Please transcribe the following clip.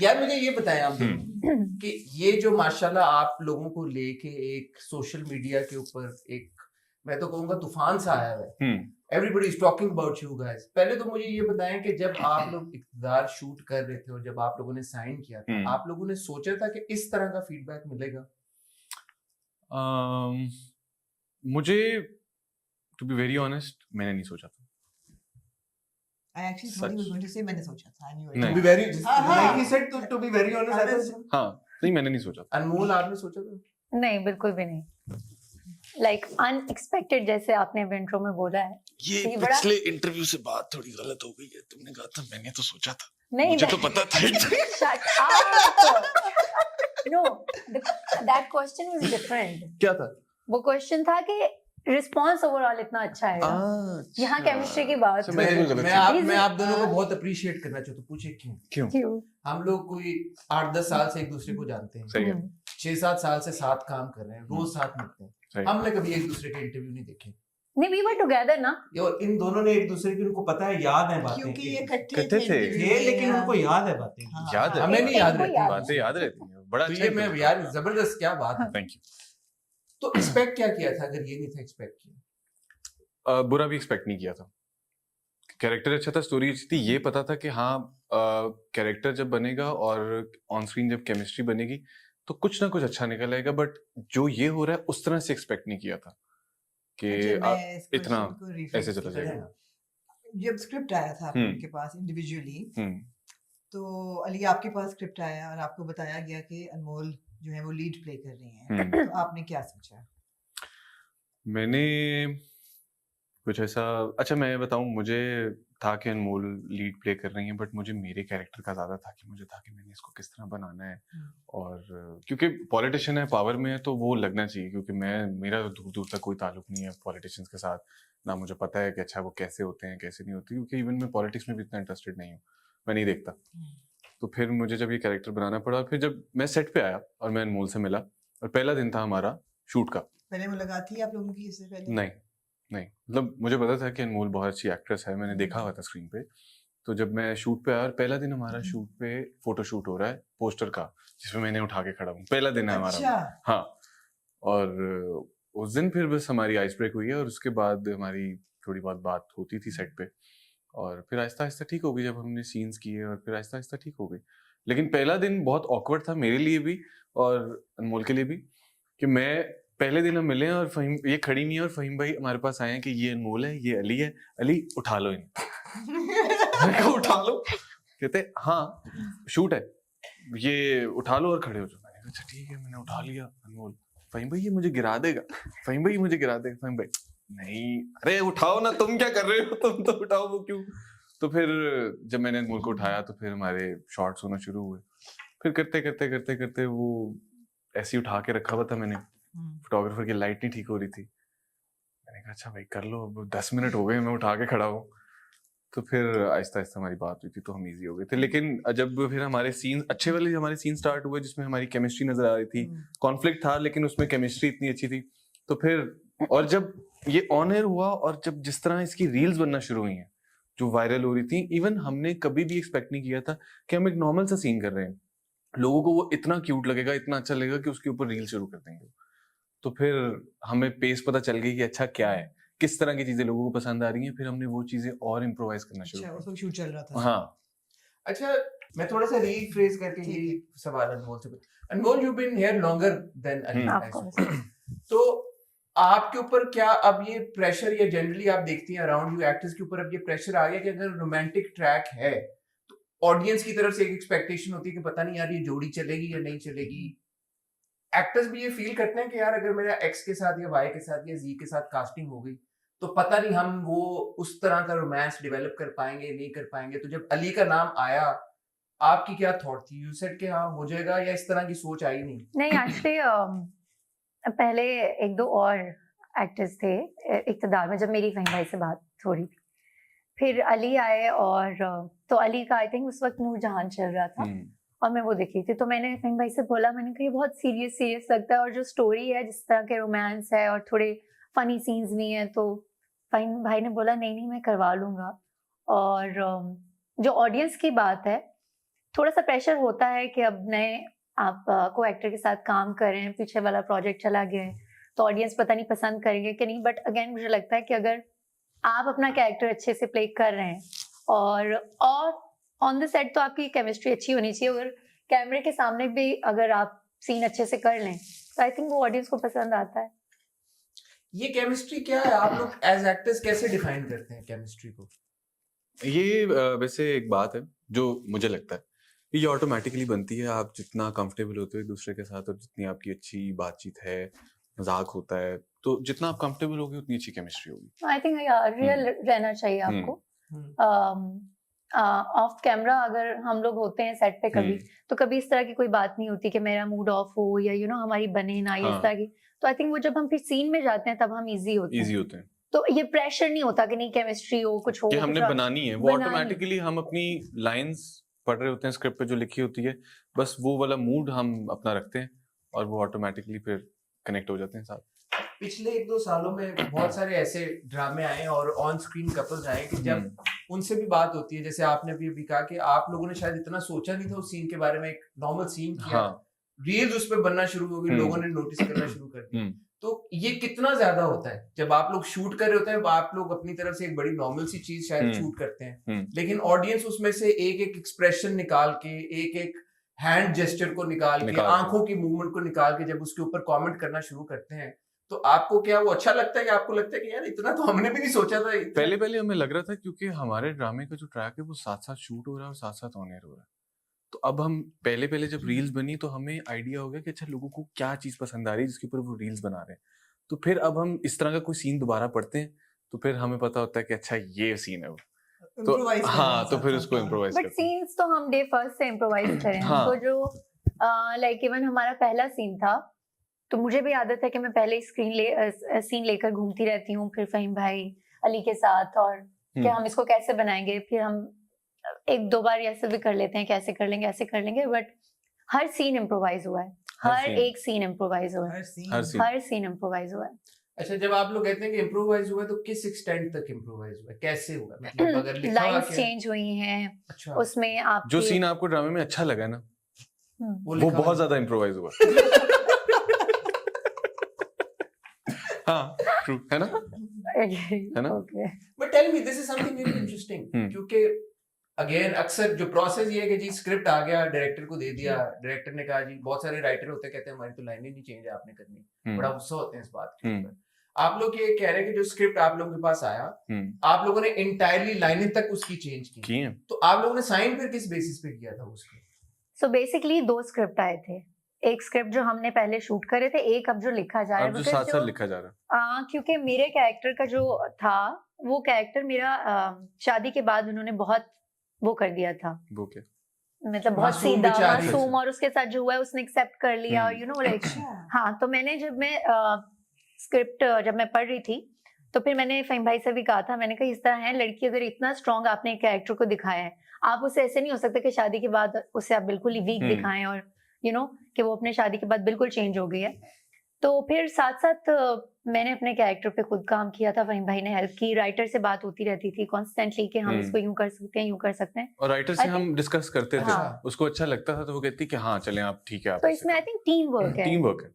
यार मुझे ये बताएं आप कि ये जो माशाल्लाह आप लोगों को लेके एक सोशल मीडिया के ऊपर एक, मैं तो कहूंगा तूफान सा आया है, everybody is talking about you guys. पहले तो मुझे ये बताएं कि जब आप लोग इक़्तिदार शूट कर रहे थे और जब आप लोगों ने साइन किया था, आप लोगों ने सोचा था कि इस तरह का फीडबैक मिलेगा? मुझे टू बी वेरी ऑनेस्ट मैंने नहीं सोचा था। I actually thought he was going to say मैंने सोचा था। I knew it. नहीं। To be very, like he said, to be very honest, I was, हाँ नहीं मैंने नहीं सोचा था। अनमोल आपने सोचा था? नहीं, बिल्कुल भी नहीं। Like unexpected, जैसे आपने इंट्रो में बोला है। ये पिछले इंटरव्यू से बात थोड़ी गलत हो गई है। तुमने कहा था मैंने तो सोचा था। नहीं, मुझे तो पता था। Shut up. No, that question was different. क्या था? वो क्वेश्चन था कि रिस्पॉन्स ओवरऑल इतना अच्छा है। यहाँ केमिस्ट्री की बात। मैं आप दोनों को बहुत अप्रिशिएट करना चाहता हूँ। पूछे क्यों? हम लोग कोई 8-10 साल से एक दूसरे को जानते हैं, 6-7 साल से साथ काम कर रहे हैं, रोज साथ मिलते हैं, हमने कभी एक दूसरे के इंटरव्यू नहीं देखे। नहीं, we were together ना। और इन दोनों ने एक दूसरे की, उनको पता है, याद है बातें, क्योंकि ये इकट्ठे थे, लेकिन उनको याद है बातें। याद है, हमें नहीं याद रहती बातें, याद रहती हैं। बड़ा अच्छा ये मैं यार जबरदस्त, क्या बात है। Thank you. तो एक्सपेक्ट क्या किया था अगर ये नहीं था एक्सपेक्ट किया? बुरा भी एक्सपेक्ट नहीं किया था। कैरेक्टर अच्छा था, स्टोरी अच्छी थी, ये पता था कि हाँ कैरेक्टर जब बनेगा और ऑन स्क्रीन जब केमिस्ट्री बनेगी तो कुछ ना कुछ अच्छा निकल आएगा। बट जो ये हो रहा है उस तरह से एक्सपेक्ट नहीं किया था कि इतना ऐसे चला जाएगा। जब स्क्रिप्ट आया था आपके पास इंडिविजुअली, तो अली आपके पास स्क्रिप्ट आया और आपको बताया गया कि अनमोल जो है वो लीड प्ले कर रही हैं, तो आपने क्या सोचा? मैंने कुछ ऐसा, अच्छा मैं बताऊं, मुझे था कि अनमोल लीड प्ले कर रही हैं, बट मुझे मेरे कैरेक्टर का ज़्यादा था कि मुझे था कि मैंने इसको किस तरह बनाना है। और क्योंकि पॉलिटिशियन है, पावर में है, तो वो लगना चाहिए, क्योंकि मेरा दूर दूर तक कोई ताल्लुक नहीं है पॉलिटिशियंस के साथ, ना मुझे पता है कि अच्छा वो कैसे होते हैं कैसे नहीं होते, क्योंकि इवन मैं पॉलिटिक्स में भी इतना इंटरेस्टेड नहीं हूँ, मैं नहीं देखता। तो फिर मुझे जब ये कैरेक्टर बनाना पड़ा, फिर जब मैं सेट पे आया और मैं अनमोल से मिला, और पहला दिन था हमारा शूट का। पहले मुलाकात थी आप लोगों की इससे पहले? नहीं, मतलब मुझे पता था कि अनमोल बहुत अच्छी एक्ट्रेस है, मैंने देखा हुआ था स्क्रीन पे। तो जब मैं शूट पे आया, और पहला दिन हमारा शूट पे फोटो शूट हो रहा है पोस्टर का, जिसमें मैंने उठा के खड़ा हूँ, पहला दिन है हमारा। हाँ, और उस दिन फिर बस हमारी आइस ब्रेक हुई है, और उसके बाद हमारी थोड़ी बहुत बात होती थी सेट पे, और फिर आहिस्ता आहिस्ता ठीक हो गई जब हमने सीन्स किए, और फिर आहिस्ता आहिस्ता ठीक हो गई। लेकिन पहला दिन बहुत ऑकवर्ड था मेरे लिए भी और अनमोल के लिए भी, कि मैं पहले दिन हम मिले और फहीम ये खड़ी नहीं है, और फहीम भाई हमारे पास आए हैं कि ये अनमोल है, ये अली है, अली उठा लो इन्हें। उठा लो, कहते हाँ शूट है, ये उठा लो और खड़े हो जाओ। मैंने कहा अच्छा ठीक है, मैंने उठा लिया अनमोल। फहीम भाई ये मुझे गिरा देगा, फहीम भाई मुझे गिरा देगा। फहीम भाई नहीं, अरे उठाओ ना, तुम क्या कर रहे हो, तुम तो उठाओ, वो क्यों। तो फिर जब मैंने अनमोल को उठाया तो फिर हमारे शॉट्स होना शुरू हुए। फिर करते करते करते करते वो ऐसे ही उठा के रखा हुआ था मैंने, फोटोग्राफर की लाइट नहीं ठीक हो रही थी। मैंने कहा अच्छा भाई कर लो, अब 10 मिनट हो गए मैं उठा के खड़ा हूँ। तो फिर आहिस्ता आहिस्ता हमारी बात हुई थी, तो हम इजी हो गए थे। लेकिन जब फिर हमारे सीन अच्छे वाले हमारे सीन स्टार्ट हुए, जिसमें हमारी केमिस्ट्री नजर आ रही थी, कॉन्फ्लिक्ट था लेकिन उसमें केमिस्ट्री इतनी अच्छी थी, तो फिर और जब ये ऑन एयर हुआ, और जब जिस तरह इसकी रील्स बनना शुरू हुई हैं जो वायरल हो रही थी, इवन हमने कभी भी एक्सपेक्ट नहीं किया था कि हम एक नॉर्मल सा सीन कर रहे हैं, लोगों को वो इतना क्यूट लगेगा, इतना अच्छा लगेगा कि उसके ऊपर रील शुरू कर देंगे। तो फिर हमें पेस पता चल गई कि अच्छा क्या है, किस तरह की चीजें लोगों को पसंद आ रही हैं, फिर हमने वो चीजें और इम्प्रोवाइज करना शुरू किया। अच्छा, शूट चल रहा था। हाँ, अच्छा मैं थोड़ा सा रीफ्रेज करके ये सवाल अनमोल से, Anmol you been here longer than Ali, तो आपके ऊपर क्या अब ये प्रेशर, या जनरली आप देखती हैं अराउंड यू एक्टर्स के ऊपर अब ये प्रेशर आ गया कि अगर रोमांटिक ट्रैक है तो ऑडियंस की तरफ से एक एक्सपेक्टेशन होती है कि पता नहीं यार ये जोड़ी चलेगी या नहीं चलेगी। एक्टर्स भी ये फील करते हैं कि यार अगर मेरा एक्स के साथ या वाई के साथ या जी के साथ कास्टिंग हो गई तो पता नहीं हम वो उस तरह का रोमांस डेवलप कर पाएंगे नहीं कर पाएंगे। तो जब अली का नाम आया, आपकी क्या थॉट थी? यू सेड कि हाँ हो जाएगा, या इस तरह की सोच आई नहीं? नहीं, एक्चुअली पहले एक दो और एक्टर्स थे इक़्तिदार में जब मेरी फहीम भाई से बात हो रही थी, फिर अली आए, और तो अली का आई थिंक उस वक्त नूरजहान चल रहा था और मैं वो देख रही थी। तो मैंने फहीम भाई से बोला, मैंने कहा ये बहुत सीरियस लगता है, और जो स्टोरी है जिस तरह के रोमांस है और थोड़े फनी सीन्स भी हैं, तो फहीम भाई ने बोला नहीं मैं करवा लूँगा। और जो ऑडियंस की बात है, थोड़ा सा प्रेशर होता है कि अब नए आप को एक्टर के साथ काम कर रहे हैं, पीछे वाला प्रोजेक्ट चला गया है तो ऑडियंस पता नहीं पसंद करेंगे कि नहीं, बट अगेन मुझे लगता है कि अगर आप अपना कैरेक्टर अच्छे से प्ले कर रहे हैं और ऑन द सेट तो आपकी केमिस्ट्री अच्छी होनी चाहिए, अगर कैमरे के सामने भी अगर आप सीन अच्छे से कर लें तो आई थिंक वो ऑडियंस को पसंद आता है। ये केमिस्ट्री क्या है, आप लोग एज एक्टर्स कैसे डिफाइन करते हैं केमिस्ट्री को? ये वैसे एक बात है जो मुझे लगता है ये ऑटोमेटिकली बनती है। आप जितना कंफर्टेबल होते हो एक दूसरे के साथ और जितनी आपकी अच्छी बातचीट है, मजाक होता है, तो जितना आप कंफर्टेबल होगे उतनी अच्छी केमिस्ट्री होगी। आई थिंक रियल रहना चाहिए आपको। ऑफ कैमरा अगर हम लोग होते हैं सेट पे कभी तो कभी इस तरह की कोई बात नहीं होती कि मेरा मूड ऑफ हो या हमारी बने ना इस तरह की। तो आई थिंक वो जब हम फिर सीन में जाते हैं तब हम इजी होते हैं। तो ये प्रेशर नहीं होता कि नहीं केमिस्ट्री हो कुछ हो कि हमने बनानी है, वो ऑटोमेटिकली हम अपनी लाइंस पढ़ रहे होते हैं स्क्रिप्ट पे जो लिखी होती है, बस वो वाला मूड हम अपना रखते हैं और वो ऑटोमेटिकली फिर कनेक्ट हो जाते हैं साथ। पिछले 1-2 सालों में बहुत सारे ऐसे ड्रामे आए और ऑन स्क्रीन कपल्स आए कि जब उनसे भी बात होती है, जैसे आपने भी कहा कि आप लोगों ने शायद इतना सोचा नहीं था उस सीन के बारे में, एक नॉर्मल सीन किया, रील्स उस पे बनना शुरू हो गई, लोगों ने नोटिस करना शुरू कर दिया। तो ये कितना ज्यादा होता है जब आप लोग शूट कर रहे होते हैं, आप लोग अपनी तरफ से एक बड़ी नॉर्मल सी चीज शायद शूट करते हैं, लेकिन ऑडियंस उसमें से एक एक एक्सप्रेशन निकाल के, एक एक हैंड जेस्चर को निकाल के, आंखों की मूवमेंट को निकाल के जब उसके ऊपर कमेंट करना शुरू करते हैं, तो आपको क्या वो अच्छा लगता है कि आपको लगता है कि यार इतना तो हमने भी नहीं सोचा था? पहले हमें लग रहा था क्योंकि हमारे ड्रामे का जो ट्रैक है वो साथ साथ शूट हो रहा है और साथ साथ ऑन एयर हो रहा है, तो अब हम पहले जब रील्स बनी तो हमें आइडिया हो गया कि अच्छा लोगों को क्या चीज पसंद आ रही है जिसके ऊपर वो रील्स बना रहे हैं। तो फिर अब हम इस तरह का कोई सीन दोबारा पढ़ते हैं तो फिर हमें पता होता है कि अच्छा ये सीन है वो, तो तो फिर उसको इम्प्रोवाइज करते हैं। बट सीन्स तो हम डे फर्स्ट से इम्प्रोवाइज करें। तो जो लाइक इवन हमारा पहला सीन था तो मुझे भी आदत है कि मैं पहले सीन लेकर घूमती रहती हूँ, फिर फहीम भाई अली के साथ, और कि हम इसको कैसे बनाएंगे, फिर हम 1-2 बार ऐसे भी कर लेते हैं कैसे कर लेंगे ऐसे कर लेंगे, बट हर सीन इम्प्रोवाइज हुआ है, हर एक सीन इम्प्रोवाइज हुआ है, हर सीन इम्प्रोवाइज हुआ है। अच्छा, जब आप लोग कहते हैं कि इम्प्रोवाइज हुआ है तो किस एक्सटेंट तक इम्प्रोवाइज हुआ है, कैसे हुआ, मतलब अगर लिखा लाइन्स चेंज हुई हैं। अच्छा, उसमें आप जो सीन आपको ड्रामे में अच्छा लगा ना वो बहुत ज्यादा इम्प्रोवाइज हुआ। हाँ, ट्रू है ना? है ना? But tell me, this is something very interesting, क्योंकि अगेन अक्सर जो प्रोसेस ये है कि जी स्क्रिप्ट आ गया, डायरेक्टर को दे दिया, डायरेक्टर ने कहा जी, बहुत सारे राइटर होते हैं कहते हैं हमारी तो लाइनें नहीं चेंज आपने करनी, बड़ा गुस्सा होते हैं इस बात के ऊपर। आप लोग ये कह रहे हैं कि जो स्क्रिप्ट आप लोगों के पास आया, आप लोगों ने इंटायरली लाइनें तक उसकी चेंज की, तो आप लोगों ने साइन फिर किस बेसिस पे किया था उसको? सो बेसिकली 2 स्क्रिप्ट आए थे, एक स्क्रिप्ट जो हमने पहले शूट करे थे, एक अब जो लिखा जा रहा है, जो साथ-साथ लिखा जा रहा है। क्योंकि मेरे कैरेक्टर का जो था वो कैरेक्टर मेरा शादी के बाद उन्होंने बहुत वो कर दिया था, वो क्या मतलब बहुत सीधा मासूम, और उसके साथ जो हुआ है उसने एक्सेप्ट कर लिया, और लाइक हाँ। तो मैंने जब मैं स्क्रिप्ट जब मैं पढ़ रही थी तो फिर मैंने फहीम भाई से भी कहा था, मैंने कहा इस तरह है लड़की अगर इतना स्ट्रॉन्ग आपने कैरेक्टर को दिखाया है, आप उसे ऐसे नहीं हो सकता कि शादी के बाद उसे आप बिल्कुल ही वीक दिखाएं और कि वो अपने शादी के बाद बिल्कुल चेंज हो गई है। तो फिर साथ साथ मैंने अपने कैरेक्टर पे खुद काम किया था, फहीम भाई ने हेल्प की, राइटर से बात होती रहती थी कॉन्स्टेंटली कि हम इसको यूं कर सकते हैं, यूं कर सकते हैं, और राइटर से हम डिस्कस करते थे। उसको अच्छा लगता था तो वो कहती कि हाँ चलें आप, ठीक है आप। तो इसमें आई थिंक टीम वर्क है,